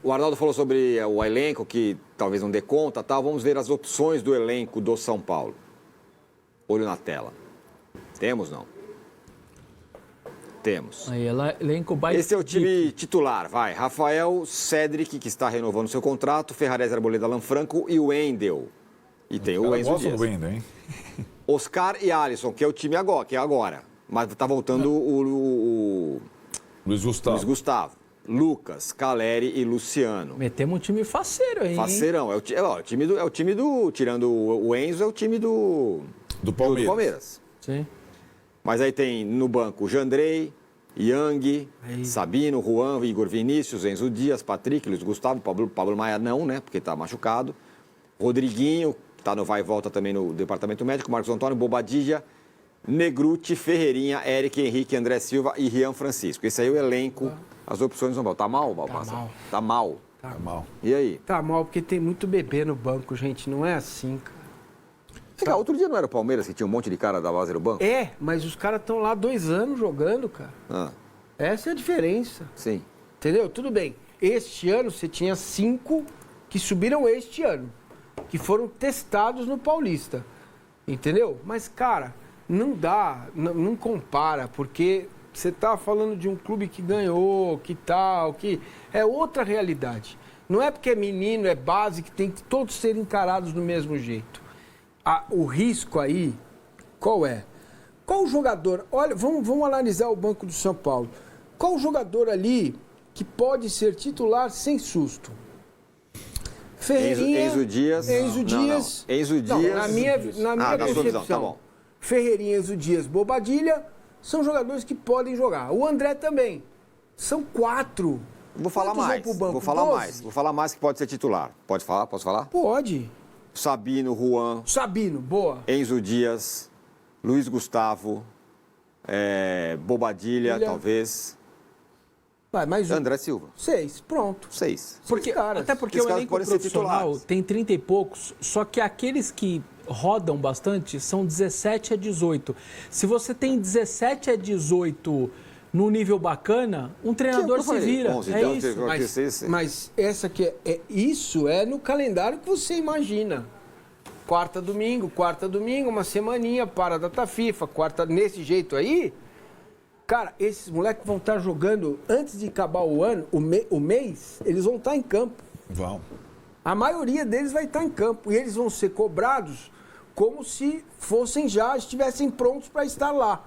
O Arnaldo falou sobre o elenco, que talvez não dê conta, tal. Vamos ver as opções do elenco do São Paulo. Olho na tela. Temos, não? Temos. Aí ela elenco Esse é o time titular, vai. Rafael, Cédric, que está renovando seu contrato, Ferrarese, Arboleda, Alan Franco e o Wendel. E tem o Enzo Dias. Do Wendel, hein? Oscar e Alisson, que é o time agora, que é agora. Mas tá voltando o Luiz Gustavo. Lucas, Caleri e Luciano. Metemos um time faceiro aí. Faceirão. É o time do. Tirando o Enzo, é o time do Palmeiras. Sim. Mas aí tem no banco o Jandrei, Yang, Sabino, Juan, Igor Vinícius, Enzo Dias, Patrick, Luiz Gustavo, Pablo Maia não, né? Porque tá machucado. Rodriguinho, tá no vai e volta também no departamento médico. Marcos Antônio, Bobadilla, Negruti, Ferreirinha, Eric, Henrique, André Silva e Rian Francisco. Esse aí é o elenco, as opções do São Paulo. Tá mal, Balmassa? Tá mal. Tá mal. E aí? Tá mal, porque tem muito bebê no banco, gente. Não é assim, cara. Legal, outro dia não era o Palmeiras que tinha um monte de cara da base no banco? É, mas os caras estão lá 2 anos jogando, cara. Essa é a diferença. Sim. Entendeu? Tudo bem. Este ano você tinha 5 que subiram este ano, que foram testados no Paulista. Entendeu? Mas, cara, não dá, não compara, porque você tá falando de um clube que ganhou, que tal, que é outra realidade. Não é porque é menino, é base, que tem que todos serem encarados do mesmo jeito. O risco aí, qual é? Qual o jogador... Olha, vamos analisar o banco do São Paulo. Qual o jogador ali que pode ser titular sem susto? Ferreirinha... Enzo Dias... Enzo Dias... Não. Enzo Dias... Não, na minha na sua visão, tá bom. Ferreirinha, Enzo Dias, Bobadilla são jogadores que podem jogar. O André também. São 4. Vou falar mais. Vou falar mais que pode ser titular. Pode falar? Posso falar? Pode. Sabino, Juan. Sabino, boa. Enzo Dias, Luiz Gustavo, Bobadilla, talvez. Vai, mais um. André Silva. 6, pronto. 6. Até porque o elenco profissional tem 30 e poucos, só que aqueles que rodam bastante são 17 a 18. Se você tem 17 a 18 no nível bacana, um treinador se vira. 11, é então, isso. Mas essa que isso é no calendário que você imagina. Quarta, domingo, uma semaninha para a data FIFA, quarta nesse jeito aí. Cara, esses moleques vão estar jogando antes de acabar o ano, o mês, eles vão estar em campo. Vão. A maioria deles vai estar em campo e eles vão ser cobrados como se estivessem prontos para estar lá.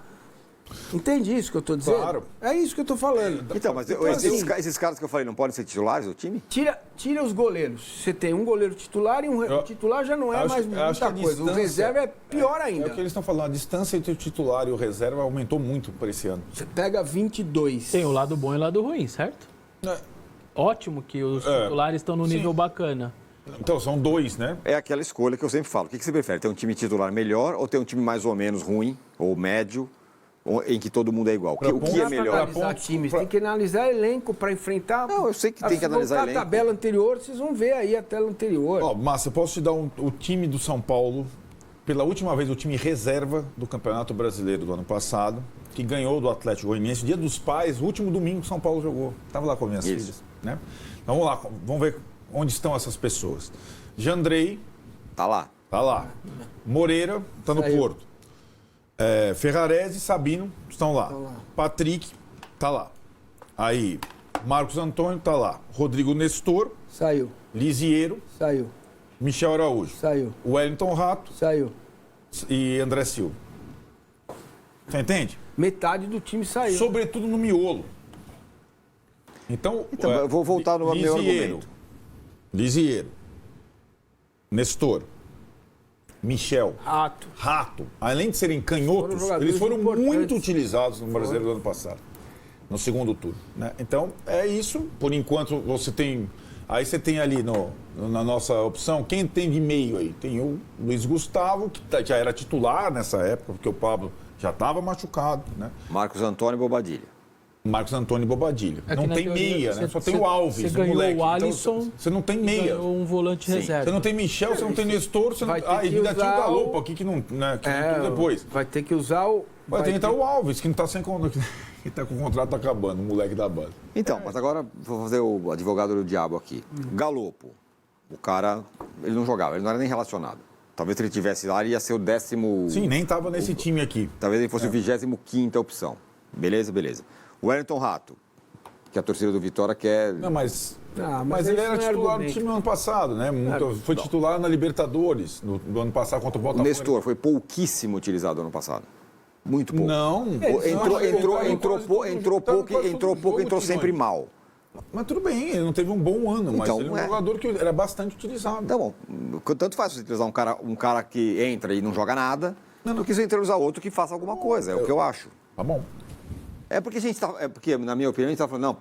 Entende isso que eu estou dizendo? Claro. É isso que eu estou falando. Então, mas esses caras que eu falei não podem ser titulares do time? Tira os goleiros. Você tem um goleiro titular e um titular já não é mais muita coisa. O reserva é pior ainda. É o que eles estão falando. A distância entre o titular e o reserva aumentou muito por esse ano. Você pega 22. Tem o lado bom e o lado ruim, certo? Ótimo que os titulares estão no nível bacana. Então, são 2, né? É aquela escolha que eu sempre falo. O que você prefere? Ter um time titular melhor ou ter um time mais ou menos ruim ou médio? Em que todo mundo é igual. O que é melhor? Tem que analisar elenco para enfrentar. Não, eu sei que tem que analisar elenco. A tabela anterior, vocês vão ver aí a tela anterior. Márcio, eu posso te dar o time do São Paulo, pela última vez, o time reserva do Campeonato Brasileiro do ano passado, que ganhou do Atlético Goianiense. Dia dos Pais, o último domingo, São Paulo jogou. Estava lá com as minhas filhas. Né? Então vamos lá, vamos ver onde estão essas pessoas. Jandrei. Tá lá. Moreira, está no Porto. Ferrarese e Sabino estão lá. Patrick está lá. Aí, Marcos Antônio está lá. Rodrigo Nestor. Saiu. Lisiero. Saiu. Michel Araújo. Saiu. Wellington Rato. Saiu. E André Silva. Você entende? Metade do time saiu. Sobretudo no miolo. Então eu vou voltar no meu argumento. Lisiero. Nestor. Michel. Rato. Além de serem canhotos, eles foram muito utilizados no Brasileiro do ano passado, no segundo turno. Né? Então, é isso. Por enquanto, você tem... Aí você tem ali na nossa opção, quem tem de meio aí? Tem o Luiz Gustavo, que já era titular nessa época, porque o Pablo já estava machucado. Né? Marcos Antônio e Bobadilla. Marcos Antônio e Bobadilha. É não tem teoria, meia, né? Só tem o Alves, você o moleque. ganhou o Alisson, então, você não tem meia. Ganhou um volante reserva. Você não tem Michel, você não tem Nestor, você não... Vai ter Ah, que e ainda tinha o usar Galopo aqui que não, né, que entrou depois. Vai ter que usar o... Vai ter que entrar o Alves, que não tá sem contrato. Que tá com o contrato acabando, o moleque da base. Então, mas agora vou fazer o advogado do diabo aqui. Galopo, o cara, ele não jogava, ele não era nem relacionado. Talvez se ele tivesse lá, ele ia ser o 10º... Sim, nem tava nesse time aqui. Talvez ele fosse o 25ª opção. Beleza, beleza. O Wellington Rato, que a torcida do Vitória quer... Não, mas mas ele esse era não é titular do argumento. time no ano passado, né? Foi titular na Libertadores do ano passado contra o O Botafogo. Nestor foi pouquíssimo utilizado ano passado. Muito pouco. Não. Entrou pouco, entrou sempre mal. Mas tudo bem, ele não teve um bom ano, mas Então, ele é um jogador que era bastante utilizado. Então, bom, tanto faz você utilizar um cara que entra e não joga nada, do que você utilizar outro que faça alguma coisa, é o que eu acho. Tá bom. É porque a gente tá, na minha opinião, a gente tá falando,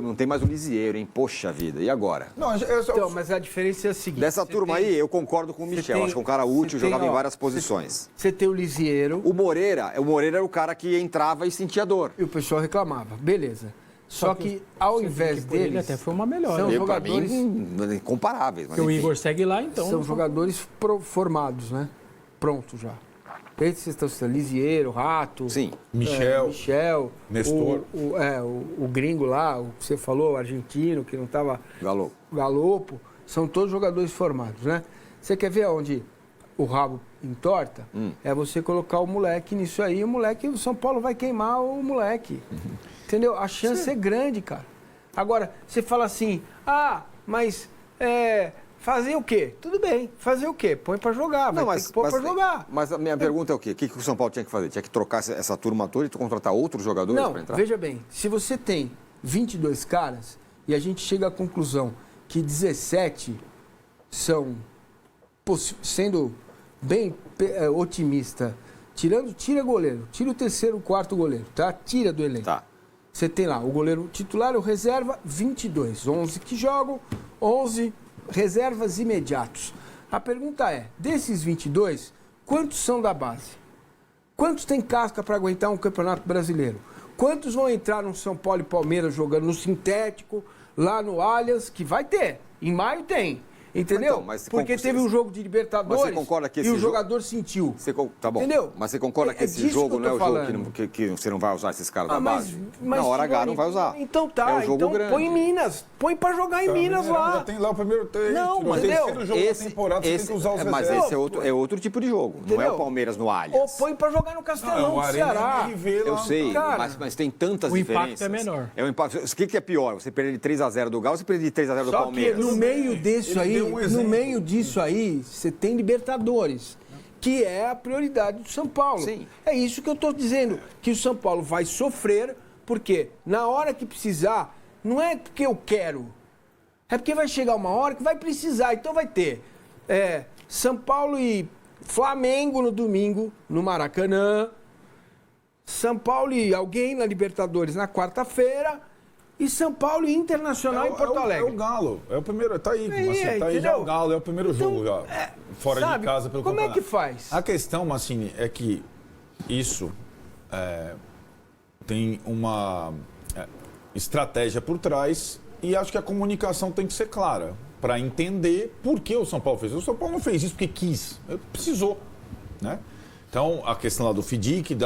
não tem mais o Lisieiro, hein? Poxa vida, e agora? Não, Então, mas a diferença é a seguinte... Dessa turma aí, eu concordo com o Michel, acho que é um cara útil, jogava em várias posições. Você tem o Lisieiro... O Moreira era o cara que entrava e sentia dor. E o pessoal reclamava, beleza. Só que ao invés deles... Ele até foi uma melhor. São Né? jogadores... Incomparáveis. Porque o Igor segue lá, então... São jogadores formados, né? Prontos já. Esses vocês estão citando, Lisieiro, Rato... Sim. Michel, Nestor. O gringo lá, o que você falou, o argentino, que não estava... Galopo. São todos jogadores formados, né? Você quer ver onde o rabo entorta? É você colocar o moleque nisso aí, o São Paulo vai queimar o moleque. Entendeu? A chance é grande, cara. Agora, você fala assim, mas... fazer o quê? Tudo bem, fazer o quê? Põe pra jogar, vai ter que pôr pra jogar. Mas a minha pergunta é o quê? O que o São Paulo tinha que fazer? Tinha que trocar essa turma toda e contratar outros jogadores para entrar? Não, veja bem, se você tem 22 caras e a gente chega à conclusão que 17 são, sendo bem otimista, tira goleiro, tira o terceiro, o quarto goleiro, tá? Tira do elenco. Tá. Você tem lá o goleiro titular, o reserva, 22. 11 que jogam, 11 reservas imediatos. A pergunta é, desses 22, quantos são da base? Quantos tem casca para aguentar um campeonato brasileiro? Quantos vão entrar no São Paulo e Palmeiras jogando no sintético, lá no Allianz, que vai ter? Em maio tem. Entendeu? Então, mas porque teve um jogo de Libertadores mas você concorda que e o jogador sentiu. Tá bom. Entendeu? Mas você concorda que esse jogo não é o jogo que você não vai usar esses caras da base? Na hora H não vai usar. Então tá, é um jogo então grande. põe em Minas. Põe pra jogar em Minas lá. Já tem lá o primeiro tempo. Não, mas entendeu? terceiro jogo da temporada, você tem que usar os mas reservas. esse é outro tipo de jogo. Entendeu? Não é o Palmeiras no Allianz. Ou põe pra jogar no Castelão, do Ceará. Eu sei, mas tem tantas diferenças. O impacto é menor. O que é pior? Você perder de 3-0 do Galo ou você perder de 3-0 do Palmeiras? Só que no meio disso aí, disso aí, você tem Libertadores, que é a prioridade do São Paulo. Sim. É isso que eu estou dizendo, que o São Paulo vai sofrer, porque na hora que precisar, não é porque eu quero, é porque vai chegar uma hora que vai precisar. Então vai ter São Paulo e Flamengo no domingo, no Maracanã, São Paulo e alguém na Libertadores na quarta-feira, e São Paulo e Internacional em Porto Alegre. É o Galo, é o primeiro, tá aí, Aí, tá aí já o Galo, é o primeiro jogo já, fora sabe, de casa pelo como campeonato. é que faz? A questão, Massini, é que isso tem uma estratégia por trás e acho que a comunicação tem que ser clara para entender por que o São Paulo fez isso. O São Paulo não fez isso porque quis, precisou, né? Então, a questão lá do FIDIC,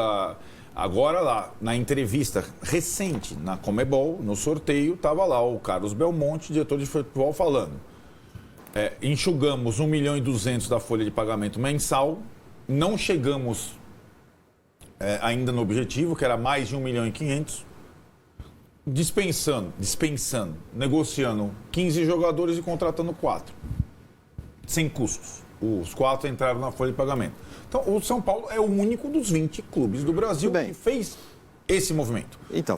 agora lá, na entrevista recente, na Comebol, no sorteio, estava lá o Carlos Belmonte, diretor de futebol, falando. Enxugamos 1.200.000 da folha de pagamento mensal, não chegamos ainda no objetivo, que era mais de 1.500.000, dispensando, negociando 15 jogadores e contratando 4, sem custos. Os 4 entraram na folha de pagamento. Então, o São Paulo é o único dos 20 clubes do Brasil que fez esse movimento. Então,